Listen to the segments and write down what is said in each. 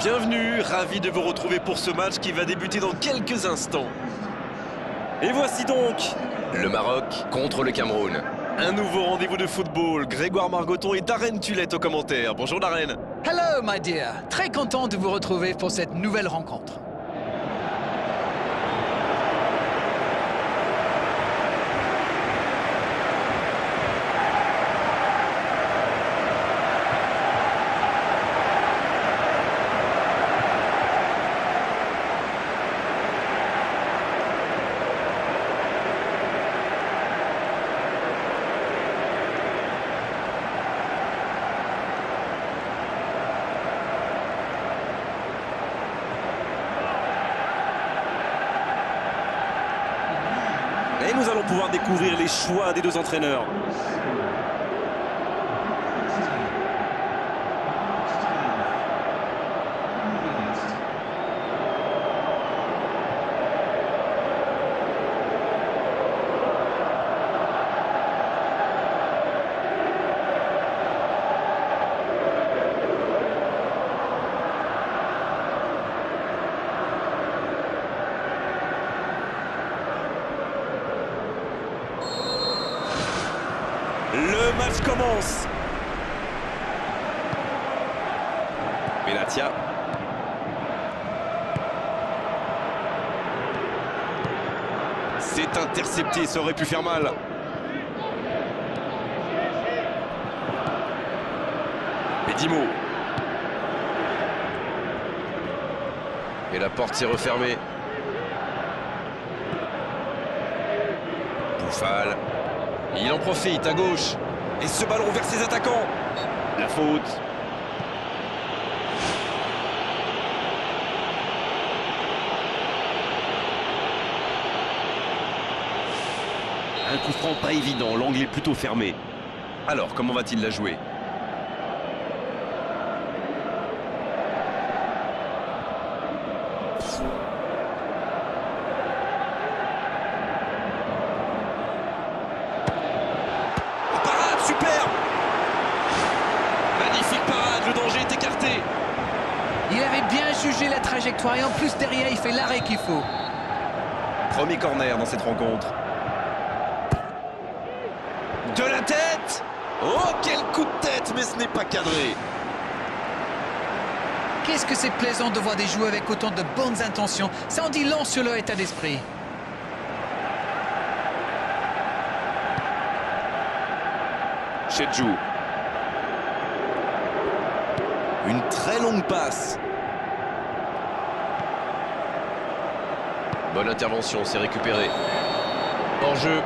Bienvenue, ravi de vous retrouver pour ce match qui va débuter dans quelques instants. Et voici donc le Maroc contre le Cameroun. Un nouveau rendez-vous de football. Grégoire Margoton et Darren Tulette aux commentaires. Bonjour Darren. Hello my dear, très content de vous retrouver pour cette nouvelle rencontre. Et nous allons pouvoir découvrir les choix des deux entraîneurs. Le match commence. Benatia. C'est intercepté, ça aurait pu faire mal. Bedimo. Et la porte s'est refermée. Bouffal. Il en profite à gauche. Et ce ballon vers ses attaquants. La faute. Un coup franc pas évident, l'angle est plutôt fermé. Alors, comment va-t-il la jouer ? Super! Magnifique parade, le danger est écarté. Il avait bien jugé la trajectoire et en plus derrière il fait l'arrêt qu'il faut. Premier corner dans cette rencontre. De la tête! Oh, quel coup de tête, mais ce n'est pas cadré. Qu'est-ce que c'est plaisant de voir des joueurs avec autant de bonnes intentions. Ça en dit long sur leur état d'esprit. Chedjou. Une très longue passe. Bonne intervention, c'est récupéré. Hors jeu.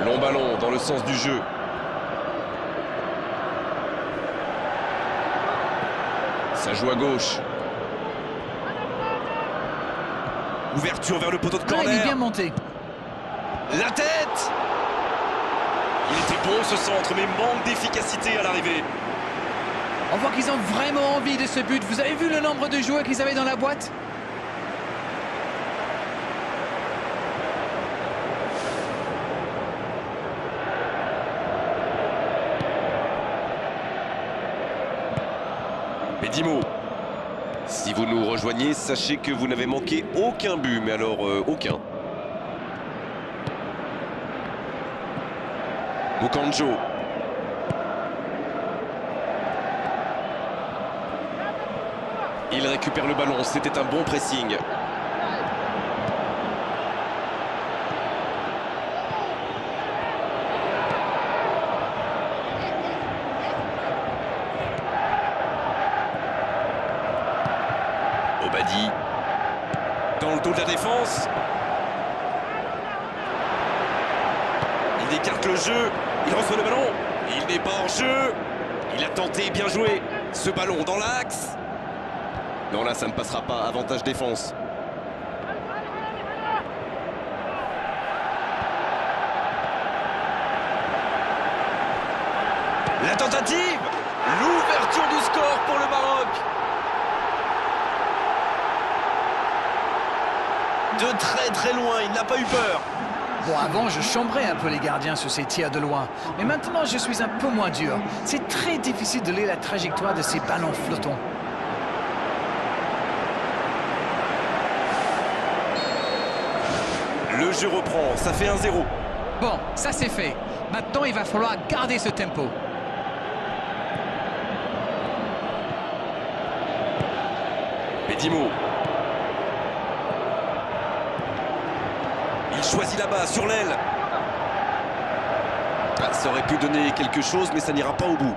Long ballon dans le sens du jeu. Ça joue à gauche. Ouverture vers le poteau de corner. Ah, il est bien monté. La tête! Il était bon ce centre, mais manque d'efficacité à l'arrivée. On voit qu'ils ont vraiment envie de ce but. Vous avez vu le nombre de joueurs qu'ils avaient dans la boîte? Bedimo. Si vous nous rejoignez, sachez que vous n'avez manqué aucun but, mais alors aucun. Mukanjo. Il récupère le ballon, c'était un bon pressing. Obadi. Dans le dos de la défense. Il écarte le jeu. Il reçoit le ballon. Il n'est pas hors jeu. Il a tenté, bien joué. Ce ballon dans l'axe. Non, là, ça ne passera pas. Avantage défense. La tentative. L'ouverture du score pour le Maroc. De très loin, il n'a pas eu peur. Bon, avant, je chambrais un peu les gardiens sur ces tirs de loin. Mais maintenant, je suis un peu moins dur. C'est très difficile de lire la trajectoire de ces ballons flottants. Le jeu reprend, ça fait 1-0. Bon, ça c'est fait. Maintenant, il va falloir garder ce tempo. Bedimo. Il choisit là-bas, sur l'aile. Ah, ça aurait pu donner quelque chose, mais ça n'ira pas au bout.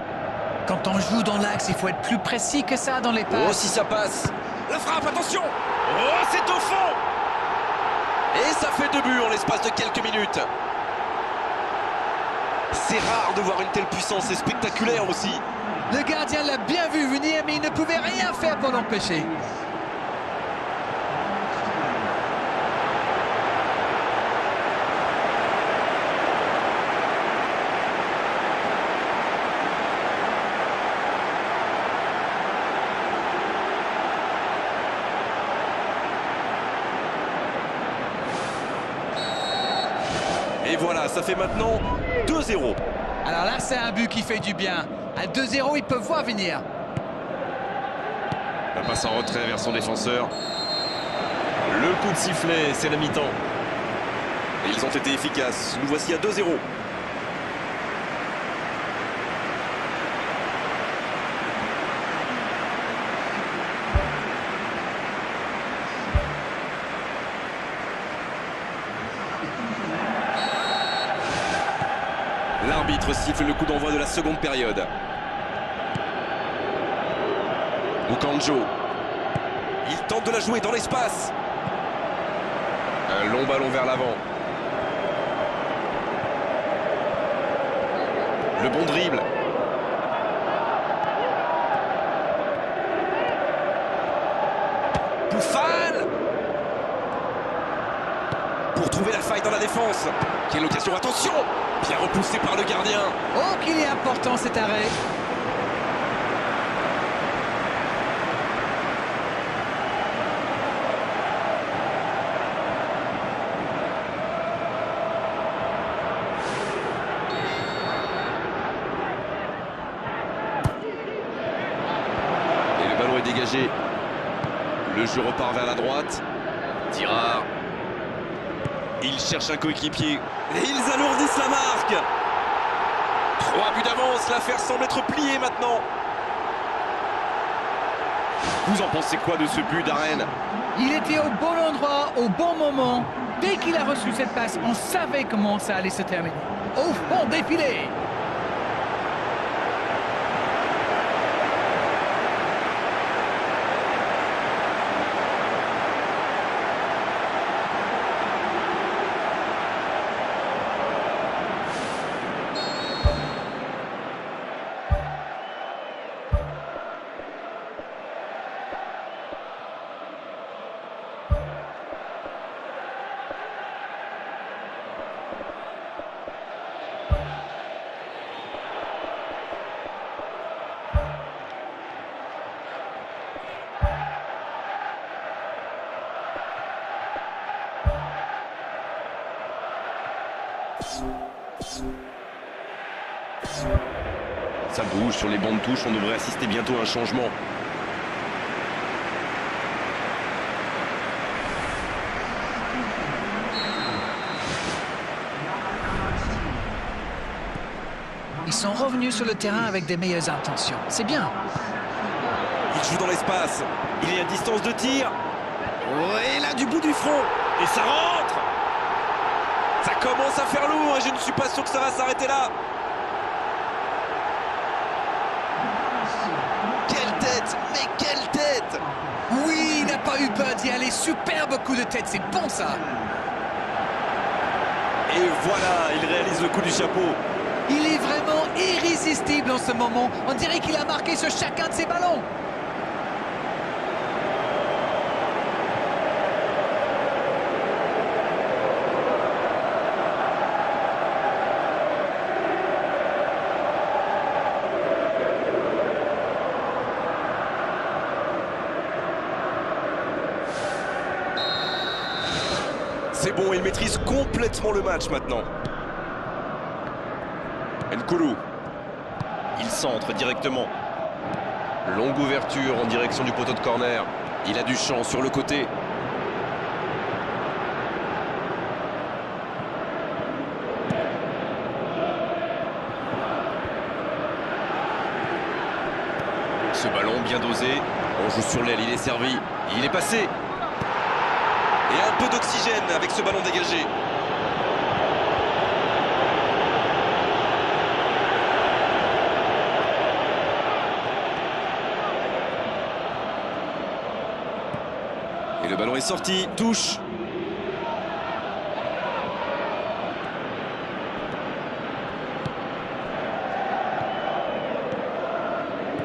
Quand on joue dans l'axe, il faut être plus précis que ça dans les passes. Oh, si ça passe. La frappe, attention. Oh, c'est au fond. Et ça fait 2 buts en l'espace de quelques minutes. C'est rare de voir une telle puissance, c'est spectaculaire aussi. Le gardien l'a bien vu venir, mais il ne pouvait rien faire pour l'empêcher. Et voilà, ça fait maintenant 2-0. Alors là, c'est un but qui fait du bien. À 2-0, ils peuvent voir venir. La passe en retrait vers son défenseur. Le coup de sifflet, c'est la mi-temps. Et ils ont été efficaces. Nous voici à 2-0. L'arbitre siffle le coup d'envoi de la seconde période. Okanjo. Il tente de la jouer dans l'espace. Un long ballon vers l'avant. Le bon dribble. Bouffal pour trouver la faille dans la défense. Quelle occasion, attention! Bien repoussé par le gardien. Oh, qu'il est important cet arrêt. Et le ballon est dégagé. Le jeu repart vers la droite. Tirard. Il cherche un coéquipier. Et ils alourdissent la marque. 3 buts d'avance, l'affaire semble être pliée maintenant. Vous en pensez quoi de ce but d'Arène? Il était au bon endroit, au bon moment. Dès qu'il a reçu cette passe, on savait comment ça allait se terminer. Oh, bon défilé! Ça bouge sur les bancs de touche, on devrait assister bientôt à un changement. Ils sont revenus sur le terrain avec des meilleures intentions. C'est bien. Il joue dans l'espace. Il est à distance de tir. Oh, et là, du bout du front. Et ça rentre. Ça commence à faire lourd et je ne suis pas sûr que ça va s'arrêter là. Quelle tête! Mais quelle tête! Oui, il n'a pas eu peur d'y aller. Superbe coup de tête, c'est bon ça. Et voilà, il réalise le coup du chapeau. Il est vraiment irrésistible en ce moment. On dirait qu'il a marqué sur chacun de ses ballons. C'est C'est bon, il maîtrise complètement le match maintenant. Nkoulou. Il centre directement. Longue ouverture en direction du poteau de corner. Il a du champ sur le côté. Ce ballon bien dosé. On joue sur l'aile, il est servi. Il est passé. Et un peu d'oxygène avec ce ballon dégagé. Et le ballon est sorti, touche.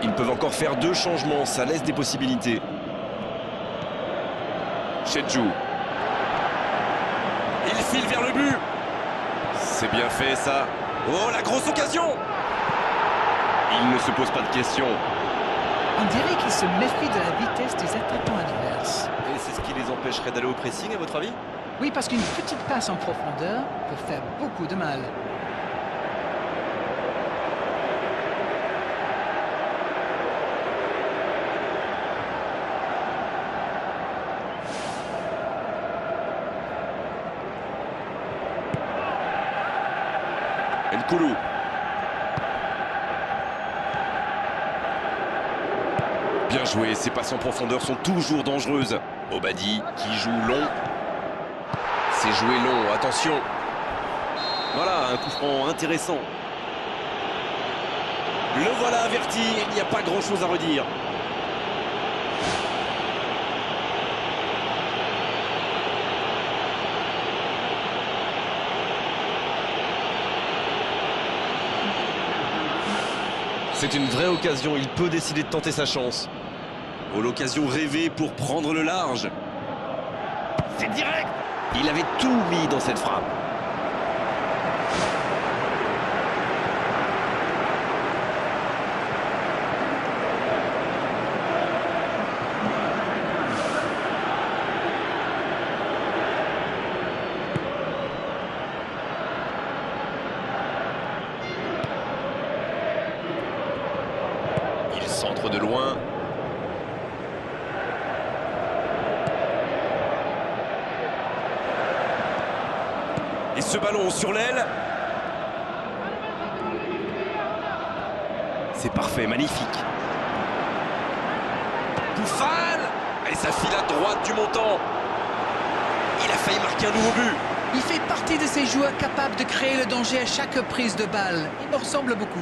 Ils peuvent encore faire 2 changements, ça laisse des possibilités. Chedjou. Il file vers le but. C'est bien fait ça. Oh, la grosse occasion. Il ne se pose pas de questions. On dirait qu'ils se méfient de la vitesse des attaquants adverses. Et c'est ce qui les empêcherait d'aller au pressing, à votre avis? Oui, parce qu'une petite passe en profondeur peut faire beaucoup de mal. Nkoulou. Bien joué, ces passes en profondeur sont toujours dangereuses. Obadi qui joue long. C'est joué long, attention. Voilà, un coup franc intéressant. Le voilà averti, il n'y a pas grand-chose à redire. C'est une vraie occasion, il peut décider de tenter sa chance. Oh, l'occasion rêvée pour prendre le large. C'est direct. Il avait tout mis dans cette frappe. Il centre de loin. Et ce ballon sur l'aile. C'est parfait, magnifique. Bouffal. Et ça file à droite du montant. Il a failli marquer un nouveau but. Il fait partie de ces joueurs capables de créer le danger à chaque prise de balle. Il me ressemble beaucoup.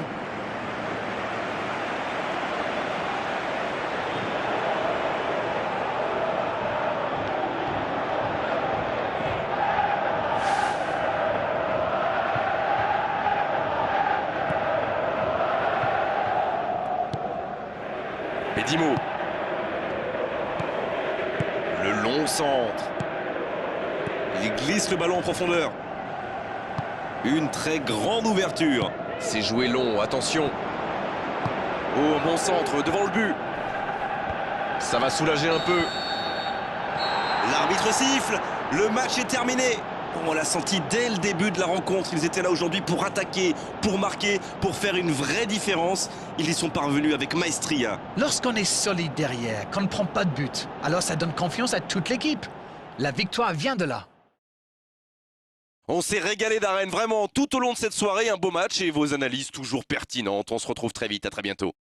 Et Dimo. Le long centre. Il glisse le ballon en profondeur. Une très grande ouverture. C'est joué long, attention. Oh, bon centre devant le but. Ça va soulager un peu. L'arbitre siffle. Le match est terminé. On l'a senti dès le début de la rencontre. Ils étaient là aujourd'hui pour attaquer, pour marquer, pour faire une vraie différence. Ils y sont parvenus avec maestria. Lorsqu'on est solide derrière, qu'on ne prend pas de but, alors ça donne confiance à toute l'équipe. La victoire vient de là. On s'est régalé d'Arène, vraiment, tout au long de cette soirée. Un beau match et vos analyses toujours pertinentes. On se retrouve très vite, à très bientôt.